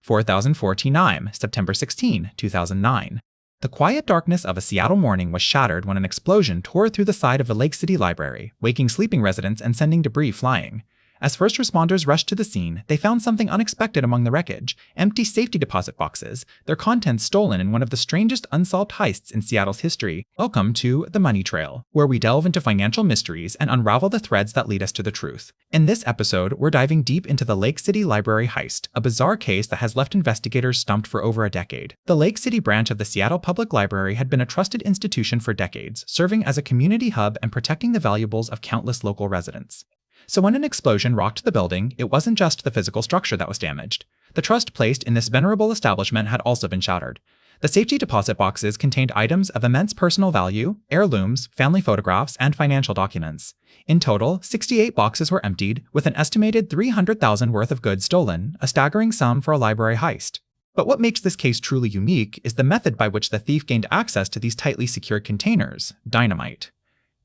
4049, September 16, 2009. The quiet darkness of a Seattle morning was shattered when an explosion tore through the side of a Lake City library, waking sleeping residents and sending debris flying. As first responders rushed to the scene, they found something unexpected among the wreckage: empty safety deposit boxes, their contents stolen in one of the strangest unsolved heists in Seattle's history. Welcome to The Money Trail, where we delve into financial mysteries and unravel the threads that lead us to the truth. In this episode, we're diving deep into the Lake City Library heist, a bizarre case that has left investigators stumped for over a decade. The Lake City branch of the Seattle Public Library had been a trusted institution for decades, serving as a community hub and protecting the valuables of countless local residents. So when an explosion rocked the building, it wasn't just the physical structure that was damaged. The trust placed in this venerable establishment had also been shattered. The safety deposit boxes contained items of immense personal value, heirlooms, family photographs, and financial documents. In total, 68 boxes were emptied, with an estimated $300,000 worth of goods stolen, a staggering sum for a library heist. But what makes this case truly unique is the method by which the thief gained access to these tightly secured containers: dynamite.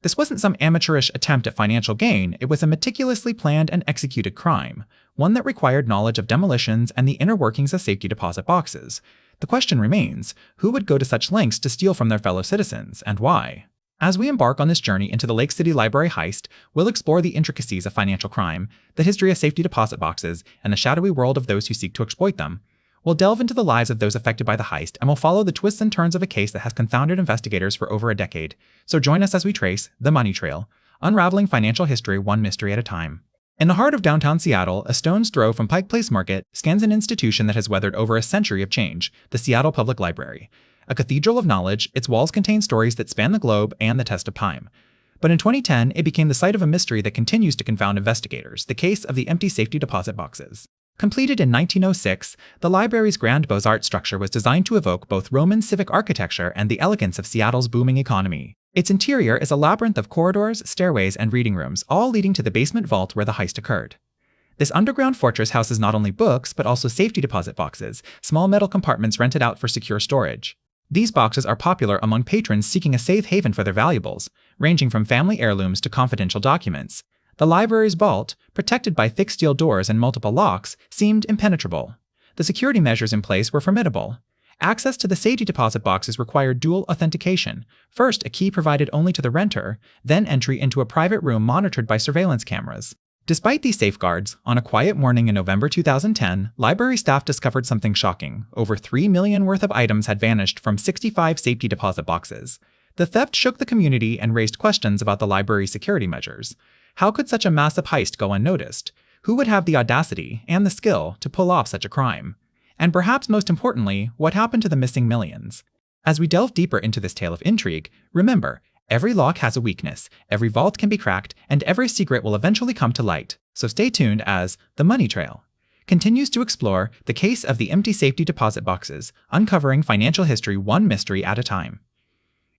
This wasn't some amateurish attempt at financial gain, it was a meticulously planned and executed crime, one that required knowledge of demolitions and the inner workings of safety deposit boxes. The question remains, who would go to such lengths to steal from their fellow citizens, and why? As we embark on this journey into the Lake City Library heist, we'll explore the intricacies of financial crime, the history of safety deposit boxes, and the shadowy world of those who seek to exploit them. We'll delve into the lives of those affected by the heist, and we'll follow the twists and turns of a case that has confounded investigators for over a decade. So join us as we trace The Money Trail, unraveling financial history one mystery at a time. In the heart of downtown Seattle, a stone's throw from Pike Place Market, stands an institution that has weathered over a century of change: the Seattle Public Library. A cathedral of knowledge, its walls contain stories that span the globe and the test of time. But in 2010, it became the site of a mystery that continues to confound investigators: the case of the empty safety deposit boxes. Completed in 1906, the library's grand Beaux-Arts structure was designed to evoke both Roman civic architecture and the elegance of Seattle's booming economy. Its interior is a labyrinth of corridors, stairways, and reading rooms, all leading to the basement vault where the heist occurred. This underground fortress houses not only books, but also safety deposit boxes, small metal compartments rented out for secure storage. These boxes are popular among patrons seeking a safe haven for their valuables, ranging from family heirlooms to confidential documents. The library's vault, protected by thick steel doors and multiple locks, seemed impenetrable. The security measures in place were formidable. Access to the safety deposit boxes required dual authentication: first a key provided only to the renter, then entry into a private room monitored by surveillance cameras. Despite these safeguards, on a quiet morning in November 2010, library staff discovered something shocking. Over $3 million worth of items had vanished from 65 safety deposit boxes. The theft shook the community and raised questions about the library's security measures. How could such a massive heist go unnoticed? Who would have the audacity and the skill to pull off such a crime? And perhaps most importantly, what happened to the missing millions? As we delve deeper into this tale of intrigue, remember, every lock has a weakness, every vault can be cracked, and every secret will eventually come to light. So stay tuned as The Money Trail continues to explore the case of the empty safety deposit boxes, uncovering financial history one mystery at a time.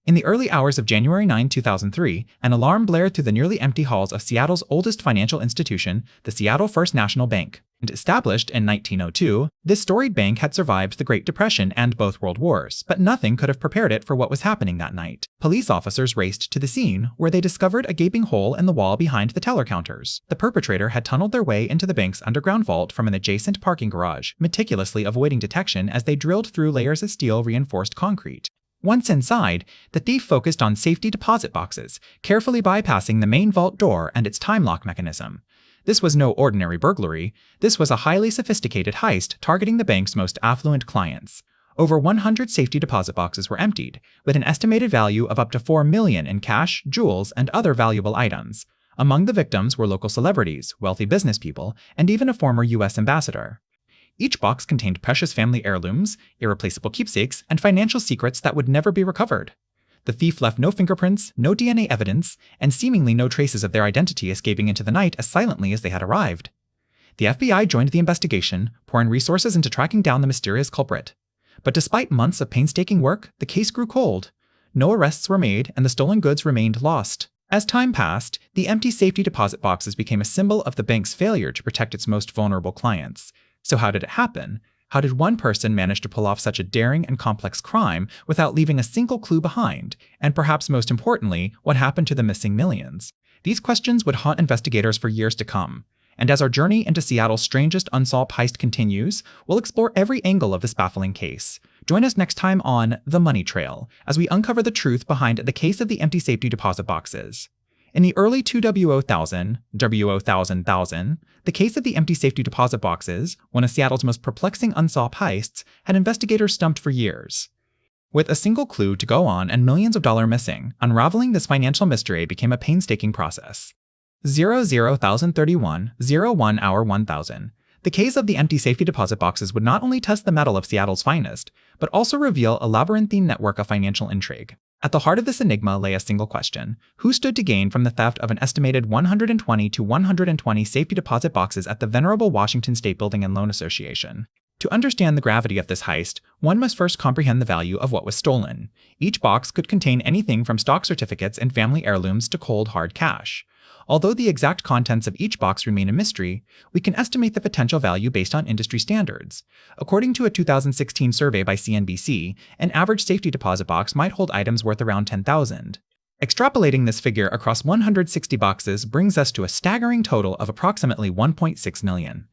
In the early hours of January 9, 2003, an alarm blared through the nearly empty halls of Seattle's oldest financial institution, the Seattle First National Bank. And established in 1902, this storied bank had survived the Great Depression and both World Wars, but nothing could have prepared it for what was happening that night. Police officers raced to the scene, where they discovered a gaping hole in the wall behind the teller counters. The perpetrator had tunneled their way into the bank's underground vault from an adjacent parking garage, meticulously avoiding detection as they drilled through layers of steel-reinforced concrete. Once inside, the thief focused on safety deposit boxes, carefully bypassing the main vault door and its time lock mechanism. This was no ordinary burglary. This was a highly sophisticated heist targeting the bank's most affluent clients. Over 100 safety deposit boxes were emptied, with an estimated value of up to $4 million in cash, jewels, and other valuable items. Among the victims were local celebrities, wealthy business people, and even a former U.S. ambassador. Each box contained precious family heirlooms, irreplaceable keepsakes, and financial secrets that would never be recovered. The thief left no fingerprints, no DNA evidence, and seemingly no traces of their identity escaping into the night as silently as they had arrived. The FBI joined the investigation, pouring resources into tracking down the mysterious culprit. But despite months of painstaking work, the case grew cold. No arrests were made, and the stolen goods remained lost. As time passed, the empty safety deposit boxes became a symbol of the bank's failure to protect its most vulnerable clients. So how did it happen? How did one person manage to pull off such a daring and complex crime without leaving a single clue behind? And perhaps most importantly, what happened to the missing millions? These questions would haunt investigators for years to come. And as our journey into Seattle's strangest unsolved heist continues, we'll explore every angle of this baffling case. Join us next time on The Money Trail, as we uncover the truth behind the case of the empty safety deposit boxes. In the early 2W0000, W0000, the case of the empty safety deposit boxes, one of Seattle's most perplexing unsolved heists, had investigators stumped for years. With a single clue to go on and millions of dollars missing, unraveling this financial mystery became a painstaking process. 00,031, 01 hour 1000. The case of the empty safety deposit boxes would not only test the mettle of Seattle's finest, but also reveal a labyrinthine network of financial intrigue. At the heart of this enigma lay a single question: who stood to gain from the theft of an estimated 120 to 120 safety deposit boxes at the venerable Washington State Building and Loan Association? To understand the gravity of this heist, one must first comprehend the value of what was stolen. Each box could contain anything from stock certificates and family heirlooms to cold, hard cash. Although the exact contents of each box remain a mystery, we can estimate the potential value based on industry standards. According to a 2016 survey by CNBC, an average safety deposit box might hold items worth around $10,000. Extrapolating this figure across 160 boxes brings us to a staggering total of approximately $1.6 million.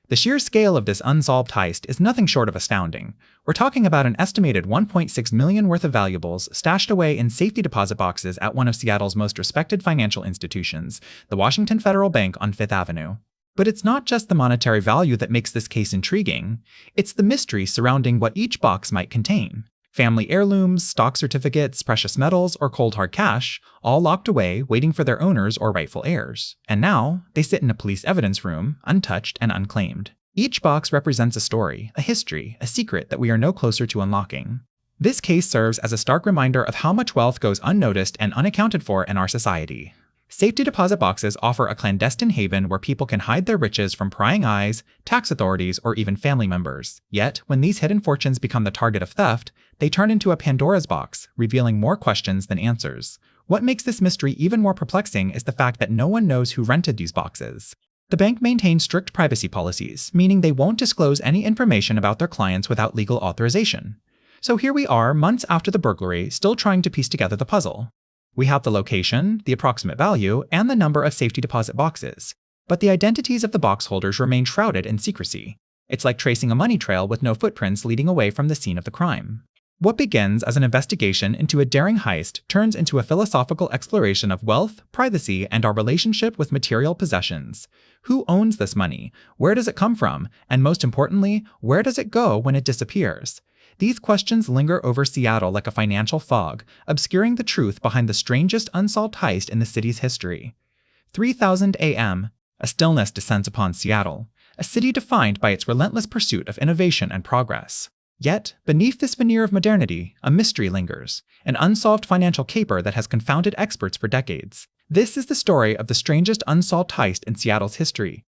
The sheer scale of this unsolved heist is nothing short of astounding. We're talking about an estimated $1.6 million worth of valuables stashed away in safety deposit boxes at one of Seattle's most respected financial institutions, the Washington Federal Bank on Fifth Avenue. But it's not just the monetary value that makes this case intriguing, it's the mystery surrounding what each box might contain. Family heirlooms, stock certificates, precious metals, or cold hard cash, all locked away, waiting for their owners or rightful heirs. And now, they sit in a police evidence room, untouched and unclaimed. Each box represents a story, a history, a secret that we are no closer to unlocking. This case serves as a stark reminder of how much wealth goes unnoticed and unaccounted for in our society. Safety deposit boxes offer a clandestine haven where people can hide their riches from prying eyes, tax authorities, or even family members. Yet, when these hidden fortunes become the target of theft, they turn into a Pandora's box, revealing more questions than answers. What makes this mystery even more perplexing is the fact that no one knows who rented these boxes. The bank maintains strict privacy policies, meaning they won't disclose any information about their clients without legal authorization. So here we are, months after the burglary, still trying to piece together the puzzle. We have the location, the approximate value, and the number of safety deposit boxes. But the identities of the box holders remain shrouded in secrecy. It's like tracing a money trail with no footprints leading away from the scene of the crime. What begins as an investigation into a daring heist turns into a philosophical exploration of wealth, privacy, and our relationship with material possessions. Who owns this money? Where does it come from? And most importantly, where does it go when it disappears? These questions linger over Seattle like a financial fog, obscuring the truth behind the strangest unsolved heist in the city's history. 3,000 a.m. A stillness descends upon Seattle, a city defined by its relentless pursuit of innovation and progress. Yet, beneath this veneer of modernity, a mystery lingers, an unsolved financial caper that has confounded experts for decades. This is the story of the strangest unsolved heist in Seattle's history,